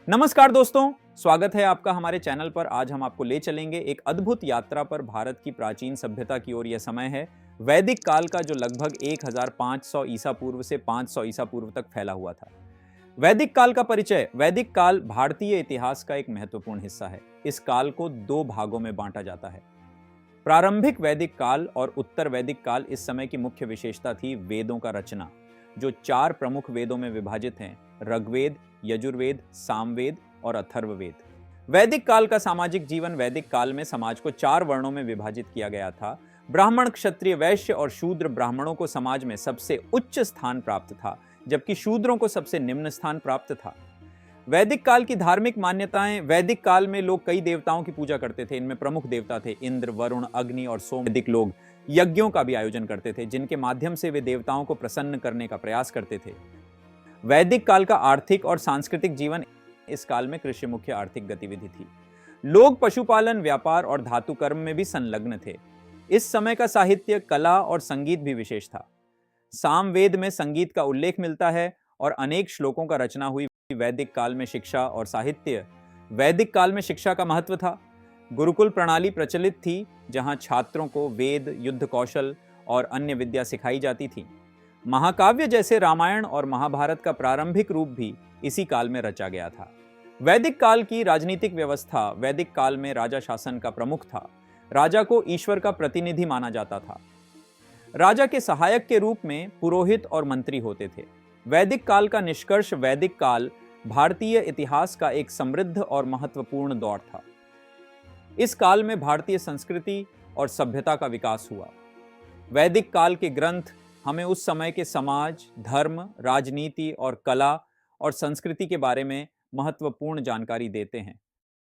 नमस्कार दोस्तों, स्वागत है आपका हमारे चैनल पर। आज हम आपको ले चलेंगे एक अद्भुत यात्रा पर भारत की प्राचीन सभ्यता की ओर। यह समय है वैदिक काल का, जो लगभग 1500 ईसा पूर्व से 500 ईसा पूर्व तक फैला हुआ था। वैदिक काल का परिचय। वैदिक काल भारतीय इतिहास का एक महत्वपूर्ण हिस्सा है। इस काल को दो भागों में बांटा जाता है, प्रारंभिक वैदिक काल और उत्तर वैदिक काल। इस समय की मुख्य विशेषता थी वेदों का रचना, जो 4 प्रमुख वेदों में विभाजित हैं: ऋग्वेद, यजुर्वेद, सामवेद और अथर्ववेद। वैदिक काल का सामाजिक जीवन। वैदिक काल में समाज को 4 वर्णों में विभाजित किया गया था। ब्राह्मण, क्षत्रिय, वैश्य और शूद्र। ब्राह्मणों को समाज में सबसे उच्च स्थान प्राप्त था, जबकि शूद्रों को सबसे निम्न स्थान प्राप्त था। वैदिक काल की धार्मिक मान्यताएं। वैदिक काल में लोग कई देवताओं की पूजा करते थे। इनमें प्रमुख देवता थे इंद्र, वरुण, अग्नि और सोम। वैदिक लोग यज्ञों का भी आयोजन करते थे, जिनके माध्यम से वे देवताओं को प्रसन्न करने का प्रयास करते थे। वैदिक काल का आर्थिक और सांस्कृतिक जीवन। इस काल में कृषि मुख्य आर्थिक गतिविधि थी। लोग पशुपालन, व्यापार और धातु कर्म में भी संलग्न थे। इस समय का साहित्य, कला और संगीत भी विशेष था। सामवेद में संगीत का उल्लेख मिलता है और अनेक श्लोकों का रचना हुई। वैदिक काल में शिक्षा और साहित्य। वैदिक काल में शिक्षा का महत्व था। गुरुकुल प्रणाली प्रचलित थी, जहां छात्रों को वेद, युद्ध कौशल और अन्य विद्या सिखाई जाती थी। महाकाव्य जैसे रामायण और महाभारत का प्रारंभिक रूप भी इसी काल में रचा गया था। वैदिक काल की राजनीतिक व्यवस्था। वैदिक काल में राजा शासन का प्रमुख था। राजा को ईश्वर का प्रतिनिधि माना जाता था। राजा के सहायक के रूप में पुरोहित और मंत्री होते थे। वैदिक काल का निष्कर्ष। वैदिक काल भारतीय इतिहास का एक समृद्ध और महत्वपूर्ण दौर था। इस काल में भारतीय संस्कृति और सभ्यता का विकास हुआ। वैदिक काल के ग्रंथ हमें उस समय के समाज, धर्म, राजनीति और कला और संस्कृति के बारे में महत्वपूर्ण जानकारी देते हैं।